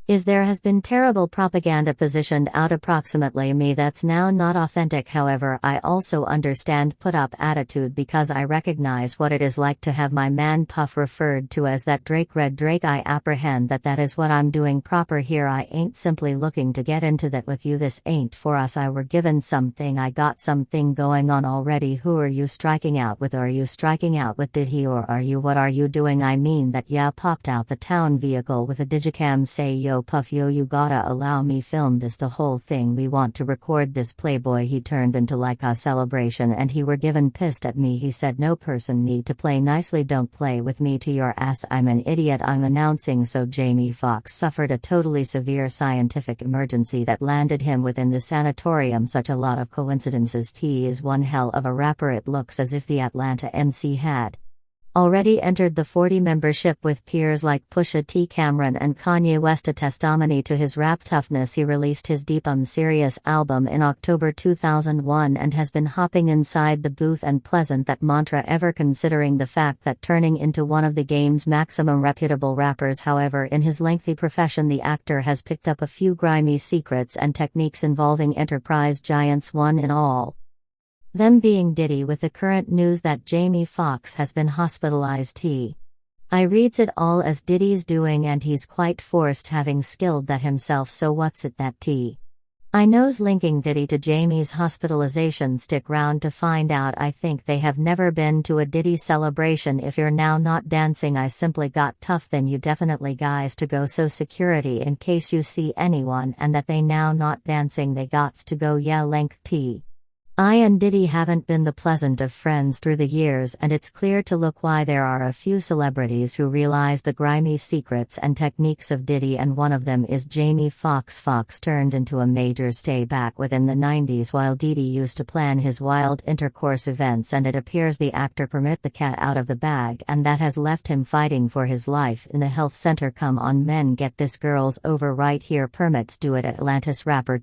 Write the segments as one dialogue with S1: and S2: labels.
S1: There has been terrible propaganda positioned out approximately me that's now not authentic. However, I also understand put up attitude because I recognize what it is like to have my man Puff referred to as that Drake Red Drake. I apprehend that is what I'm doing proper here. I ain't simply looking to get into that with you. This ain't for us. I were given something. I got something going on already. Who are you striking out with? Are you striking out with Diddy or are you what are you doing? I mean that yeah, popped out the town vehicle with a digicam. Say yo Puff, yo, you gotta allow me film this, the whole thing. We want to record this. Playboy, he turned into like a celebration and he were given pissed at me. He said no person need to play nicely, don't play with me to your ass. I'm an idiot, I'm announcing. So Jamie Foxx suffered a totally severe scientific emergency that landed him within the sanatorium. Such a lot of coincidences. T is one hell of a rapper. It looks as if the Atlanta MC had already entered the 40 membership with peers like Pusha T, Cameron and Kanye West. A testimony to his rap toughness, he released his Deep Serious album in October 2001 and has been hopping inside the booth and pleasant that mantra ever, considering the fact that turning into one of the game's maximum reputable rappers. However, in his lengthy profession the actor has picked up a few grimy secrets and techniques involving enterprise giants, one in all them being Diddy, with the current news that Jamie Foxx has been hospitalized. I reads it all as Diddy's doing and he's quite forced, having skilled that himself. So what's it that I knows linking Diddy to Jamie's hospitalization? Stick round to find out. I think they have never been to a Diddy celebration. If you're now not dancing, I simply got tough. Then you definitely guys to go. So security, in case you see anyone and that they now not dancing, they gots to go. Yeah, length I and Diddy haven't been the pleasant of friends through the years, and it's clear to look why. There are a few celebrities who realize the grimy secrets and techniques of Diddy, and one of them is Jamie Foxx. Foxx turned into a major stay back within the 90s while Diddy used to plan his wild intercourse events, and it appears the actor permit the cat out of the bag, and that has left him fighting for his life in the health center. Come on men, get this, girls over right here. Permits do it. Atlantis rapper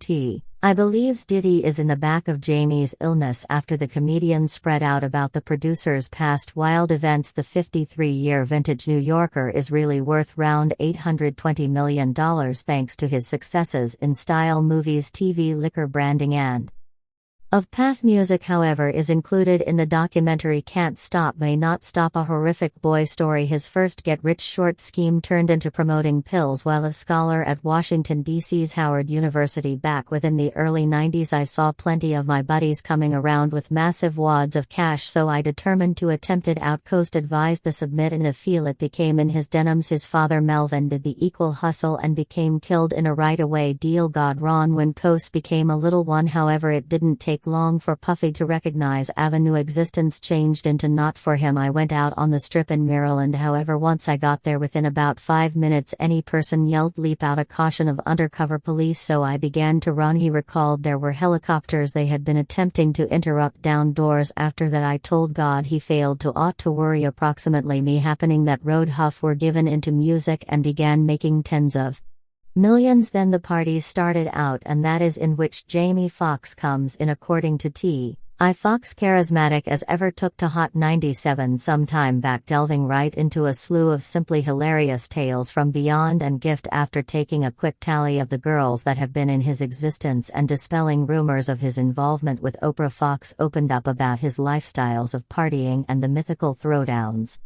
S1: I believes Diddy is in the back of Jamie's illness after the comedian spread out about the producer's past wild events. The 53-year vintage New Yorker is really worth round $820 million thanks to his successes in style movies, TV, liquor branding and of path. Music, however, is included in the documentary Can't Stop May Not Stop, a horrific boy story. His first get-rich-short scheme turned into promoting pills while a scholar at Washington, D.C.'s Howard University. Back within the early 90s I saw plenty of my buddies coming around with massive wads of cash, so I determined to attempt it out. Coast advised the submit and a feel it became in his denims. His father Melvin did the equal hustle and became killed in a right-away deal. God Ron when Coast became a little one. However, it didn't take long for Puffy to recognize Avenue existence changed into not for him. I went out on the strip in Maryland. However, once I got there, within about 5 minutes any person yelled leap out, a caution of undercover police, so I began to run. He recalled there were helicopters they had been attempting to interrupt down doors. After that I told God he failed to ought to worry. Approximately me happening that road Huff were given into music and began making tens of millions. Then the parties started out, and that is in which Jamie Foxx comes in. According to Foxx, charismatic as ever, took to Hot 97 some time back, delving right into a slew of simply hilarious tales from beyond and gift. After taking a quick tally of the girls that have been in his existence and dispelling rumors of his involvement with Oprah, Foxx opened up about his lifestyles of partying and the mythical throwdowns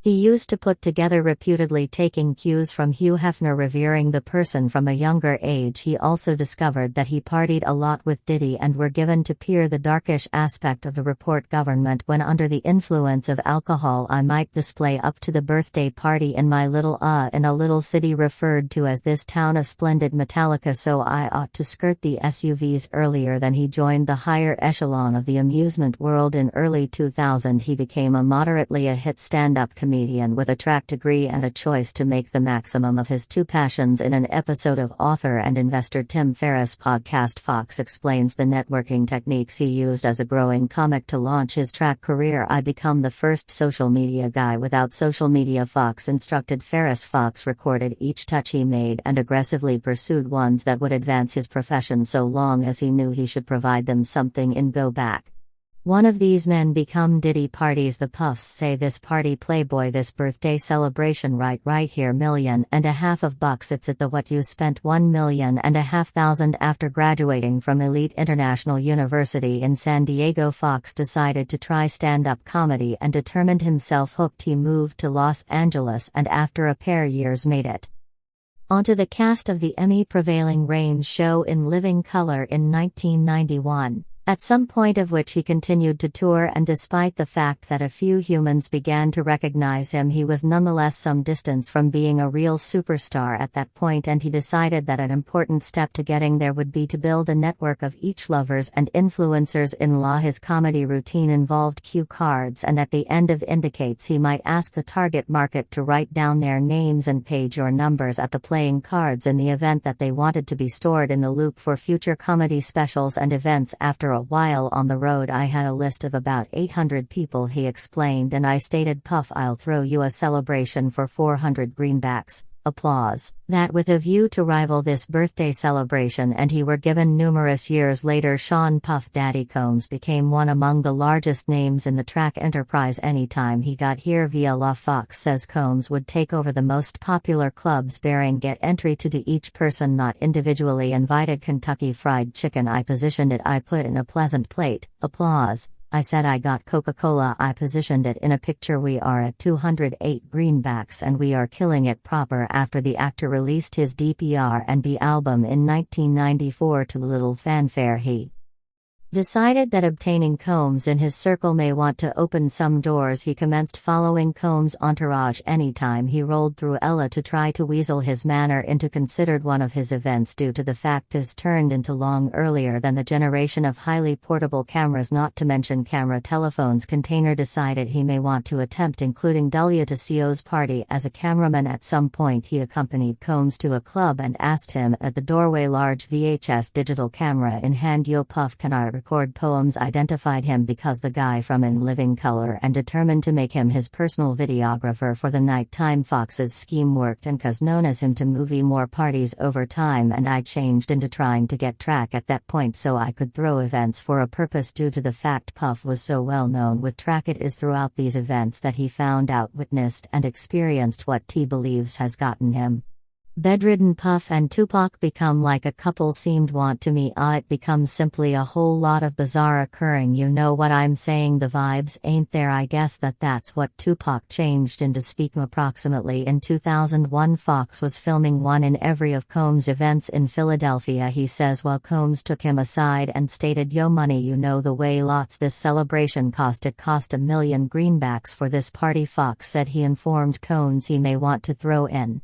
S1: he used to put together, reputedly taking cues from Hugh Hefner, revering the person from a younger age. He also discovered that he partied a lot with Diddy and were given to peer the darkish aspect of the report. Government, when under the influence of alcohol I might display up to the birthday party in my little in a little city referred to as this town, a splendid Metallica, so I ought to skirt the SUVs earlier than he joined the higher echelon of the amusement world. In early 2000 he became a moderately a hit stand-up comedian with a track degree and a choice to make the maximum of his two passions. In an episode of author and investor Tim Ferriss' podcast, Foxx explains the networking techniques he used as a growing comic to launch his track career. I become the first social media guy without social media, Foxx instructed Ferriss. Foxx recorded each touch he made and aggressively pursued ones that would advance his profession so long as he knew he should provide them something in go back. One of these men become Diddy parties. The Puffs say this party playboy, this birthday celebration right here, $1.5 million of bucks. It's at the what you spent $1.5 million after graduating from elite international university in San Diego. Foxx decided to try stand-up comedy and determined himself hooked. He moved to Los Angeles and after a pair years made it onto the cast of the Emmy-prevailing range show In Living Color in 1991. At some point of which he continued to tour, and despite the fact that a few humans began to recognize him, he was nonetheless some distance from being a real superstar at that point, and he decided that an important step to getting there would be to build a network of each lovers and influencers in law. His comedy routine involved cue cards, and at the end of indicates he might ask the target market to write down their names and page or numbers at the playing cards in the event that they wanted to be stored in the loop for future comedy specials and events. After a while on the road, I had a list of about 800 people, he explained, and I stated, Puff, I'll throw you a celebration for 400 greenbacks. Applause. That with a view to rival this birthday celebration, and he were given. Numerous years later, Sean Puff Daddy Combs became one among the largest names in the track enterprise anytime he got here via law. Foxx says Combs would take over the most popular clubs, bearing get entry to each person not individually invited. Kentucky Fried Chicken, I positioned it, I put in a pleasant plate. Applause. I said I got Coca-Cola, I positioned it in a picture. We are at 208 greenbacks and we are killing it proper. After the actor released his DPR&B album in 1994 to little fanfare, he decided that obtaining Combs in his circle may want to open some doors. He commenced following Combs' entourage anytime he rolled through Ella to try to weasel his manner into considered one of his events, due to the fact this turned into long earlier than the generation of highly portable cameras, not to mention camera telephones. Container decided he may want to attempt including WTCO's party as a cameraman. At some point he accompanied Combs to a club and asked him at the doorway, large VHS digital camera in hand, yo Puff, can I record poems? Identified him because the guy from In Living Color, and determined to make him his personal videographer for the nighttime. Foxx's scheme worked, and cuz known as him to movie more parties over time, and I changed into trying to get track at that point so I could throw events for a purpose. Due to the fact Puff was so well known with track, it is throughout these events that he found out, witnessed and experienced what T believes has gotten him bedridden. Puff and Tupac become like a couple seemed want to me. It becomes simply a whole lot of bizarre occurring, you know what I'm saying, the vibes ain't there. I guess that's what Tupac changed into. Speaking approximately in 2001, Foxx was filming one in every of Combs' events in Philadelphia. He says while Combs took him aside and stated, yo money, you know the way lots this celebration cost, it cost $1 million greenbacks for this party. Foxx said he informed Combs he may want to throw in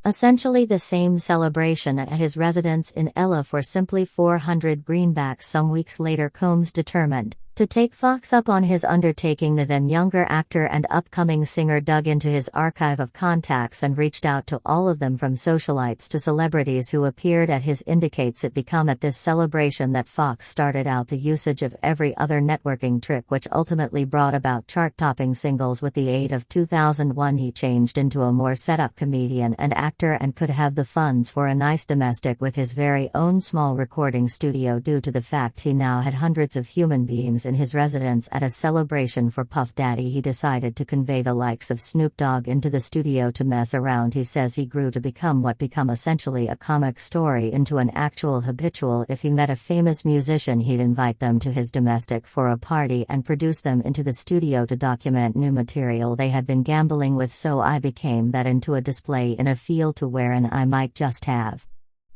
S1: essentially the same celebration at his residence in Ella for simply 400 greenbacks. Some weeks later, Combs determined to take Foxx up on his undertaking. The then younger actor and upcoming singer dug into his archive of contacts and reached out to all of them, from socialites to celebrities who appeared at his. Indicates it become at this celebration that Foxx started out the usage of every other networking trick, which ultimately brought about chart-topping singles. With the aid of 2001, he changed into a more set-up comedian and actor, and could have the funds for a nice domestic with his very own small recording studio. Due to the fact he now had hundreds of human beings in his residence at a celebration for Puff Daddy, he decided to convey the likes of Snoop Dogg into the studio to mess around. He says he grew to become what become essentially a comic story into an actual habitual. If he met a famous musician, he'd invite them to his domestic for a party and produce them into the studio to document new material they had been gambling with. So I became that into a display in a field to wherein I might just have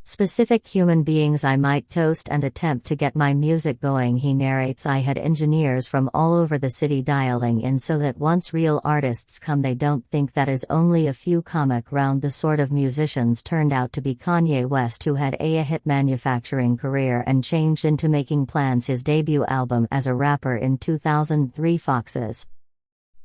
S1: specific human beings I might toast and attempt to get my music going. He narrates, I had engineers from all over the city dialing in so that once real artists come they don't think that is only a few comic round the sort of musicians. Turned out to be Kanye West, who had a hit manufacturing career and changed into making plans his debut album as a rapper in 2003. Foxx's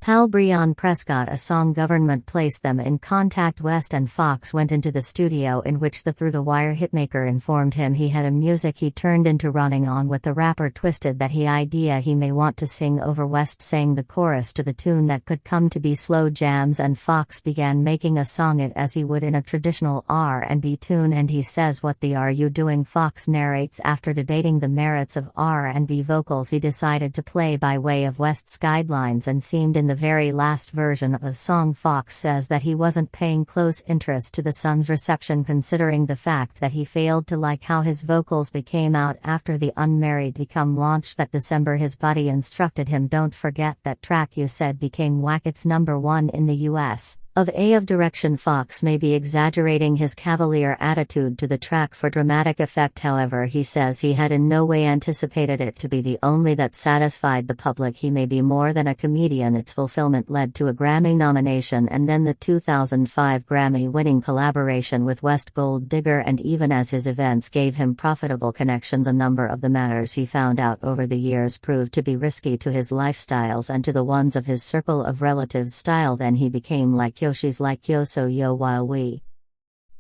S1: Pal Breon Prescott a song government placed them in contact. West and Foxx went into the studio in which the Through the Wire hitmaker informed him he had a music he turned into running on with the rapper twisted that he may want to sing over. West sang the chorus to the tune that could come to be slow jams, and Foxx began making a song it as he would in a traditional R&B tune, and he says, "What the are you doing?" Foxx narrates, after debating the merits of R&B vocals he decided to play by way of West's guidelines and seemed in the very last version of the song. Foxx says that he wasn't paying close interest to the song's reception, considering the fact that he failed to like how his vocals became out after the Unmarried Become launched that December. His buddy instructed him, "Don't forget that track you said became whack, it's #1 in the US of A." Of direction. Foxx may be exaggerating his cavalier attitude to the track for dramatic effect, however he says he had in no way anticipated it to be the only that satisfied the public. He may be more than a comedian. Its fulfillment led to a Grammy nomination and then the 2005 Grammy-winning collaboration with West Gold Digger, and even as his events gave him profitable connections, a number of the matters he found out over the years proved to be risky to his lifestyles and to the ones of his circle of relatives. Style then he became like yo, she's like yo, so yo, while we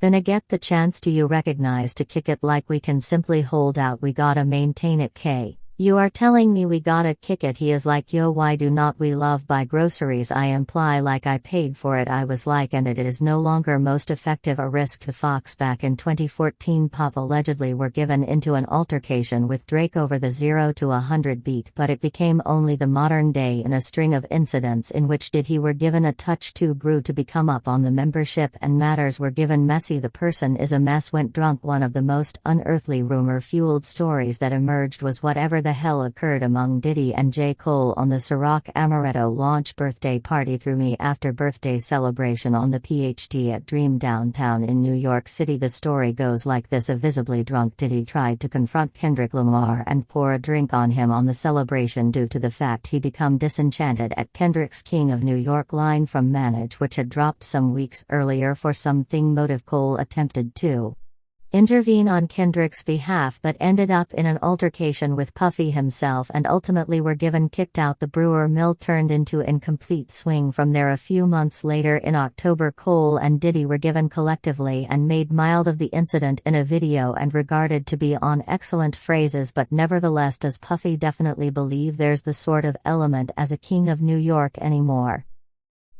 S1: gonna get the chance to you recognize to kick it like we can simply hold out, we gotta maintain it. You are telling me we gotta kick it. He is like, yo, why do not we love buy groceries? I imply like I paid for it. I was like, and it is no longer most effective. A risk to Foxx. Back in 2014 Pop allegedly were given into an altercation with Drake over the 0 to 100 beat, but it became only the modern day in a string of incidents in which Diddy were given a touch too grew to become up on the membership and matters were given messy. The person is a mess went drunk. One of the most unearthly rumor-fueled stories that emerged was whatever the hell occurred among Diddy and J. Cole on the Ciroc Amaretto launch birthday party. Through me after birthday celebration on the PhD at Dream downtown in New York City. The story goes like this: a visibly drunk Diddy tried to confront Kendrick Lamar and pour a drink on him on the celebration due to the fact he become disenchanted at Kendrick's King of New York line from Manage, which had dropped some weeks earlier. For something motive, Cole attempted to intervene on Kendrick's behalf but ended up in an altercation with Puffy himself and ultimately were given kicked out. The Brewer Mill turned into incomplete swing from there. A few months later in October, Cole and Diddy were given collectively and made mild of the incident in a video and regarded to be on excellent phrases, but nevertheless does Puffy definitely believe there's the sort of element as a King of New York anymore?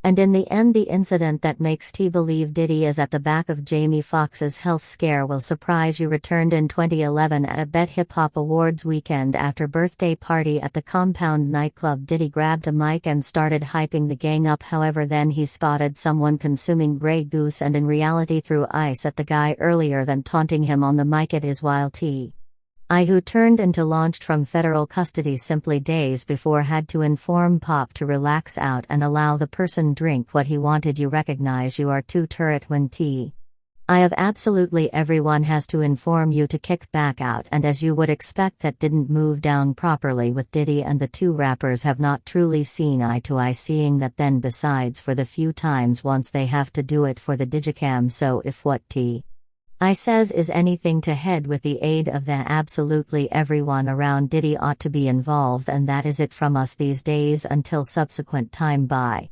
S1: And in the end, the incident that makes T believe Diddy is at the back of Jamie Foxx's health scare will surprise you. Returned in 2011 at a Bet Hip Hop Awards weekend after birthday party at the Compound nightclub. Diddy grabbed a mic and started hyping the gang up. However, then he spotted someone consuming Grey Goose and in reality threw ice at the guy earlier than taunting him on the mic. It is while T. I, who turned into launched from federal custody simply days before, had to inform Pop to relax out and allow the person drink what he wanted. You recognize you are too turret when T. I have absolutely everyone has to inform you to kick back out, and as you would expect that didn't move down properly with Diddy, and the two rappers have not truly seen eye to eye, seeing that then besides for the few times once they have to do it for the digicam. So if what T. I says is anything to head with the aid of the absolutely everyone around Diddy ought to be involved, and that is it from us these days until subsequent time. Bye.